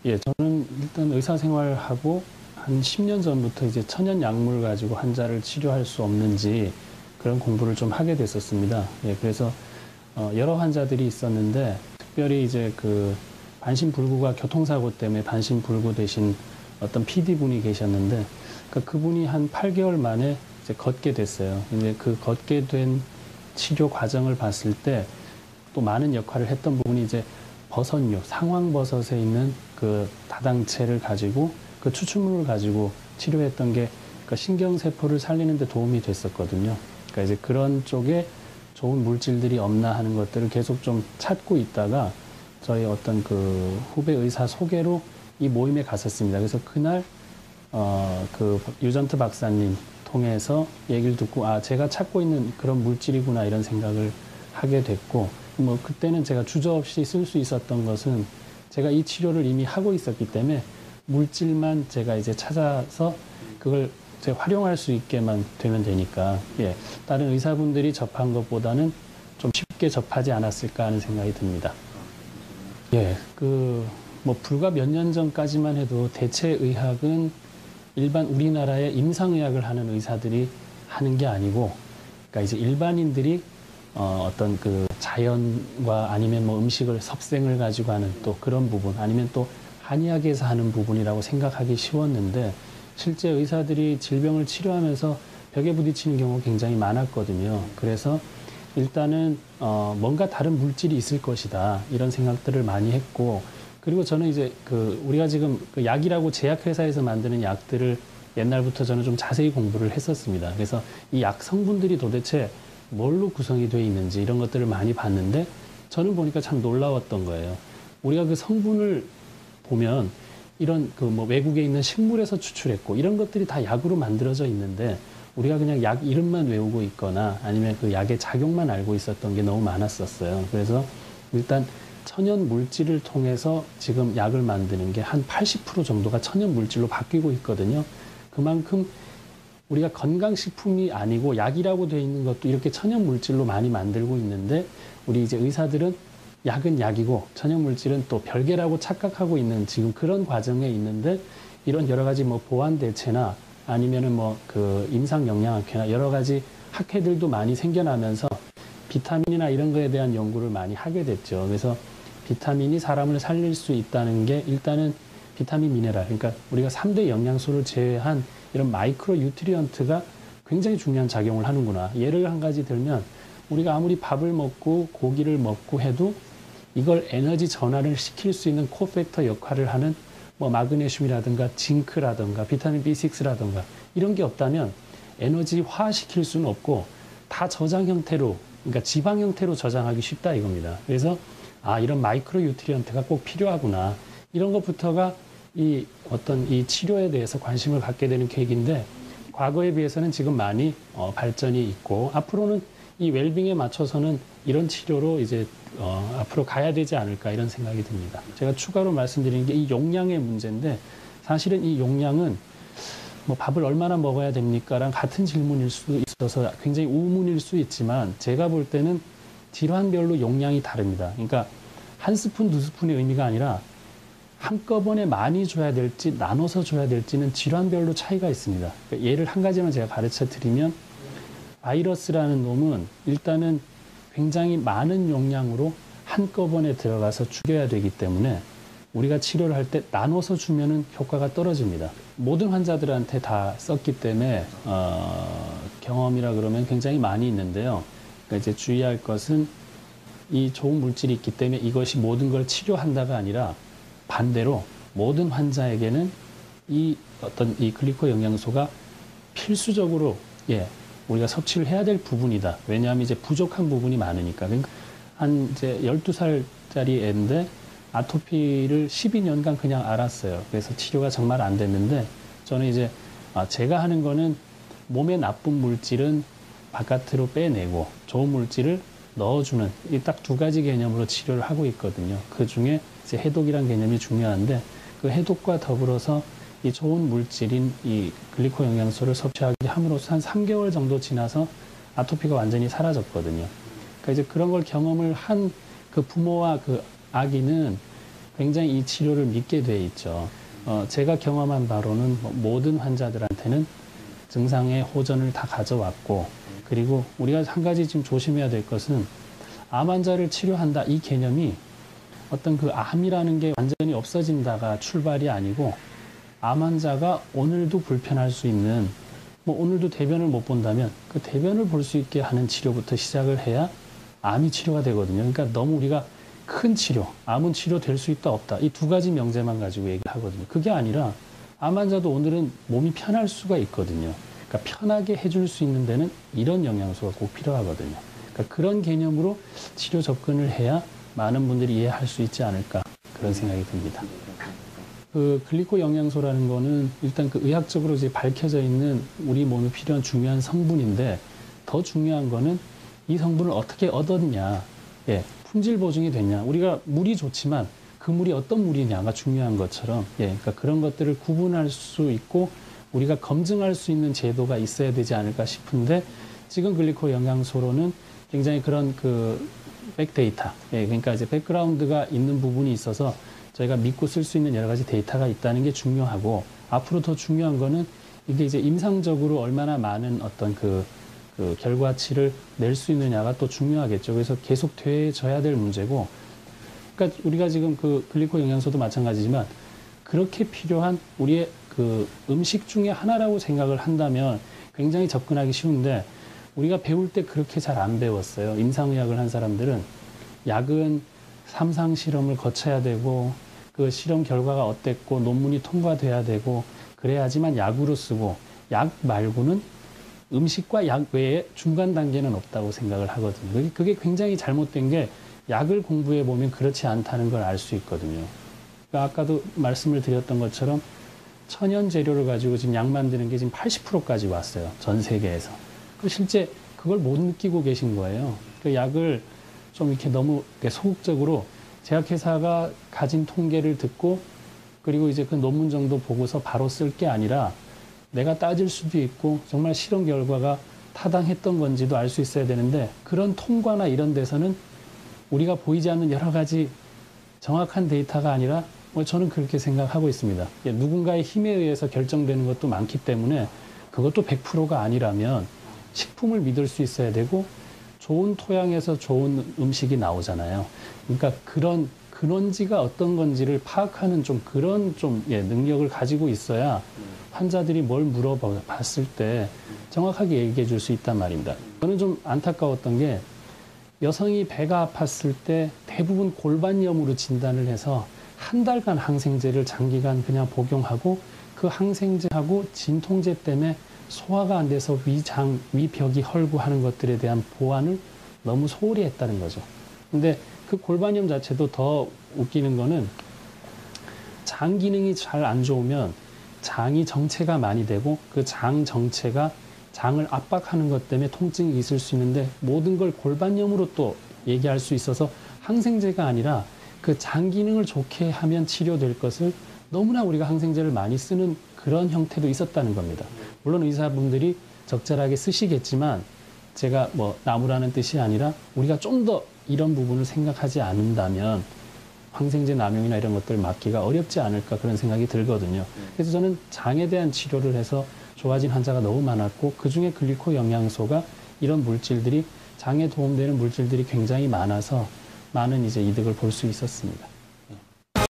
예, 저는 일단 의사 생활하고 한 10년 전부터 이제 천연 약물 가지고 환자를 치료할 수 없는지 그런 공부를 좀 하게 됐었습니다. 예, 그래서 여러 환자들이 있었는데 특별히 이제 그 반신불구가 교통사고 때문에 반신불구 되신 어떤 PD분이 계셨는데 그분이 한 8개월 만에 이제 걷게 됐어요. 근데 그 걷게 된 치료 과정을 봤을 때 또 많은 역할을 했던 부분이 이제 버섯류, 상황버섯에 있는 그 다당체를 가지고 그 추출물을 가지고 치료했던 게 그러니까 신경세포를 살리는 데 도움이 됐었거든요. 그러니까 이제 그런 쪽에 좋은 물질들이 없나 하는 것들을 계속 좀 찾고 있다가 저희 어떤 그 후배 의사 소개로 이 모임에 갔었습니다. 그래서 그날 그 유전트 박사님 통해서 얘기를 듣고 제가 찾고 있는 그런 물질이구나 이런 생각을 하게 됐고 뭐 그때는 제가 주저없이 쓸 수 있었던 것은 제가 이 치료를 이미 하고 있었기 때문에 물질만 제가 이제 찾아서 그걸 제가 활용할 수 있게만 되면 되니까 예, 다른 의사분들이 접한 것보다는 좀 쉽게 접하지 않았을까 하는 생각이 듭니다. 예, 뭐 불과 몇 년 전까지만 해도 대체의학은 일반 우리나라의 임상의학을 하는 의사들이 하는 게 아니고, 그러니까 이제 일반인들이 어떤 그 자연과 아니면 뭐 음식을 섭생을 가지고 하는 또 그런 부분, 아니면 또 한의학에서 하는 부분이라고 생각하기 쉬웠는데, 실제 의사들이 질병을 치료하면서 벽에 부딪히는 경우가 굉장히 많았거든요. 그래서 일단은 뭔가 다른 물질이 있을 것이다 이런 생각들을 많이 했고, 그리고 저는 이제 우리가 지금 그 약이라고 제약회사에서 만드는 약들을 옛날부터 저는 좀 자세히 공부를 했었습니다. 그래서 이 약 성분들이 도대체 뭘로 구성이 되어 있는지 이런 것들을 많이 봤는데, 저는 보니까 참 놀라웠던 거예요. 우리가 그 성분을 보면 이런 뭐 외국에 있는 식물에서 추출했고 이런 것들이 다 약으로 만들어져 있는데, 우리가 그냥 약 이름만 외우고 있거나 아니면 그 약의 작용만 알고 있었던 게 너무 많았었어요. 그래서 일단 천연 물질을 통해서 지금 약을 만드는 게 한 80% 정도가 천연 물질로 바뀌고 있거든요. 그만큼 우리가 건강식품이 아니고 약이라고 되어 있는 것도 이렇게 천연 물질로 많이 만들고 있는데, 우리 이제 의사들은 약은 약이고 천연 물질은 또 별개라고 착각하고 있는 지금 그런 과정에 있는데, 이런 여러 가지 뭐 보완 대체나 아니면은 뭐 그 임상 영양학회나 여러 가지 학회들도 많이 생겨나면서 비타민이나 이런 거에 대한 연구를 많이 하게 됐죠. 그래서 비타민이 사람을 살릴 수 있다는 게 일단은 비타민 미네랄, 그러니까 우리가 3대 영양소를 제외한 이런 마이크로 뉴트리언트가 굉장히 중요한 작용을 하는구나. 예를 한 가지 들면, 우리가 아무리 밥을 먹고 고기를 먹고 해도 이걸 에너지 전환을 시킬 수 있는 코팩터 역할을 하는 뭐 마그네슘이라든가 징크라든가 비타민 B6라든가 이런 게 없다면 에너지화 시킬 수는 없고, 다 저장 형태로, 그러니까 지방 형태로 저장하기 쉽다 이겁니다. 그래서 이런 마이크로 뉴트리언트가 꼭 필요하구나. 이런 것부터가 이 치료에 대해서 관심을 갖게 되는 계기인데, 과거에 비해서는 지금 많이 발전이 있고, 앞으로는 이 웰빙에 맞춰서는 이런 치료로 이제 앞으로 가야 되지 않을까 이런 생각이 듭니다. 제가 추가로 말씀드리는 게 이 용량의 문제인데, 사실은 이 용량은 뭐 밥을 얼마나 먹어야 됩니까랑 같은 질문일 수도 있어서 굉장히 우문일 수 있지만, 제가 볼 때는 질환별로 용량이 다릅니다. 그러니까 한 스푼, 두 스푼의 의미가 아니라 한꺼번에 많이 줘야 될지 나눠서 줘야 될지는 질환별로 차이가 있습니다. 그러니까 예를 한 가지만 제가 가르쳐 드리면, 바이러스라는 놈은 일단은 굉장히 많은 용량으로 한꺼번에 들어가서 죽여야 되기 때문에 우리가 치료를 할 때 나눠서 주면은 효과가 떨어집니다. 모든 환자들한테 다 썼기 때문에 경험이라 그러면 굉장히 많이 있는데요. 그러니까 이제 주의할 것은 이 좋은 물질이 있기 때문에 이것이 모든 걸 치료한다가 아니라, 반대로 모든 환자에게는 이 글리코 영양소가 필수적으로 우리가 섭취를 해야 될 부분이다. 왜냐하면 이제 부족한 부분이 많으니까. 그러니까 한 이제 12살짜리 애인데 아토피를 12년간 그냥 앓았어요. 그래서 치료가 정말 안 됐는데, 저는 이제 제가 하는 거는 몸에 나쁜 물질은 바깥으로 빼내고 좋은 물질을 넣어주는 이 딱 두 가지 개념으로 치료를 하고 있거든요. 그 중에 이제 해독이란 개념이 중요한데, 그 해독과 더불어서 이 좋은 물질인 이 글리코 영양소를 섭취하게 함으로써 한 3개월 정도 지나서 아토피가 완전히 사라졌거든요. 그러니까 이제 그런 걸 경험을 한 그 부모와 그 아기는 굉장히 이 치료를 믿게 돼 있죠. 제가 경험한 바로는 모든 환자들한테는 증상의 호전을 다 가져왔고, 그리고 우리가 한 가지 지금 조심해야 될 것은 암 환자를 치료한다 이 개념이 어떤 그 암이라는 게 완전히 없어진다가 출발이 아니고, 암 환자가 오늘도 불편할 수 있는, 오늘도 대변을 못 본다면 그 대변을 볼 수 있게 하는 치료부터 시작을 해야 암이 치료가 되거든요. 그러니까 너무 우리가 큰 치료, 암은 치료될 수 있다 없다 이 두 가지 명제만 가지고 얘기하거든요. 그게 아니라 암 환자도 오늘은 몸이 편할 수가 있거든요. 그러니까 편하게 해줄 수 있는 데는 이런 영양소가 꼭 필요하거든요. 그러니까 그런 개념으로 치료 접근을 해야 많은 분들이 이해할 수 있지 않을까, 그런 생각이 듭니다. 그 글리코 영양소라는 거는 일단 그 의학적으로 이제 밝혀져 있는 우리 몸에 필요한 중요한 성분인데, 더 중요한 거는 이 성분을 어떻게 얻었냐, 품질 보증이 됐냐. 우리가 물이 좋지만 그 물이 어떤 물이냐가 중요한 것처럼, 그러니까 그런 것들을 구분할 수 있고 우리가 검증할 수 있는 제도가 있어야 되지 않을까 싶은데, 지금 글리코 영양소로는 굉장히 그런 그 백데이터, 그러니까 이제 백그라운드가 있는 부분이 있어서 저희가 믿고 쓸 수 있는 여러 가지 데이터가 있다는 게 중요하고, 앞으로 더 중요한 거는 이게 이제 임상적으로 얼마나 많은 어떤 그 결과치를 낼 수 있느냐가 또 중요하겠죠. 그래서 계속 돼져야 될 문제고, 그러니까 우리가 지금 그 글리코 영양소도 마찬가지지만 그렇게 필요한 우리의 그 음식 중에 하나라고 생각을 한다면 굉장히 접근하기 쉬운데, 우리가 배울 때 그렇게 잘 안 배웠어요. 임상의학을 한 사람들은 약은 3상 실험을 거쳐야 되고, 그 실험 결과가 어땠고 논문이 통과돼야 되고 그래야지만 약으로 쓰고, 약 말고는 음식과 약 외에 중간 단계는 없다고 생각을 하거든요. 그게 굉장히 잘못된 게, 약을 공부해 보면 그렇지 않다는 걸 알 수 있거든요. 그러니까 아까도 말씀을 드렸던 것처럼 천연 재료를 가지고 지금 약 만드는 게 지금 80%까지 왔어요. 전 세계에서. 실제 그걸 못 느끼고 계신 거예요. 그 약을 좀 이렇게 너무 소극적으로 제약회사가 가진 통계를 듣고, 그리고 이제 그 논문 정도 보고서 바로 쓸 게 아니라 내가 따질 수도 있고 정말 실험 결과가 타당했던 건지도 알 수 있어야 되는데, 그런 통과나 이런 데서는 우리가 보이지 않는 여러 가지 정확한 데이터가 아니라, 저는 그렇게 생각하고 있습니다. 누군가의 힘에 의해서 결정되는 것도 많기 때문에 그것도 100%가 아니라면 식품을 믿을 수 있어야 되고, 좋은 토양에서 좋은 음식이 나오잖아요. 그러니까 그런 근원지가 어떤 건지를 파악하는 그런 능력을 가지고 있어야 환자들이 뭘 물어봤을 때 정확하게 얘기해 줄 수 있단 말입니다. 저는 좀 안타까웠던 게, 여성이 배가 아팠을 때 대부분 골반염으로 진단을 해서 한 달간 항생제를 장기간 그냥 복용하고, 그 항생제하고 진통제 때문에 소화가 안 돼서 위벽이 헐고 하는 것들에 대한 보완을 너무 소홀히 했다는 거죠. 근데 그 골반염 자체도 더 웃기는 거는, 장 기능이 잘 안 좋으면 장이 정체가 많이 되고, 그 장 정체가 장을 압박하는 것 때문에 통증이 있을 수 있는데, 모든 걸 골반염으로 또 얘기할 수 있어서 항생제가 아니라 그 장 기능을 좋게 하면 치료될 것을 너무나 우리가 항생제를 많이 쓰는 그런 형태도 있었다는 겁니다. 물론 의사분들이 적절하게 쓰시겠지만, 제가 나무라는 뜻이 아니라 우리가 좀 더 이런 부분을 생각하지 않는다면 항생제 남용이나 이런 것들을 막기가 어렵지 않을까, 그런 생각이 들거든요. 그래서 저는 장에 대한 치료를 해서 좋아진 환자가 너무 많았고, 그중에 글리코 영양소가 이런 물질들이, 장에 도움되는 물질들이 굉장히 많아서 많은 이제 이득을 볼 수 있었습니다.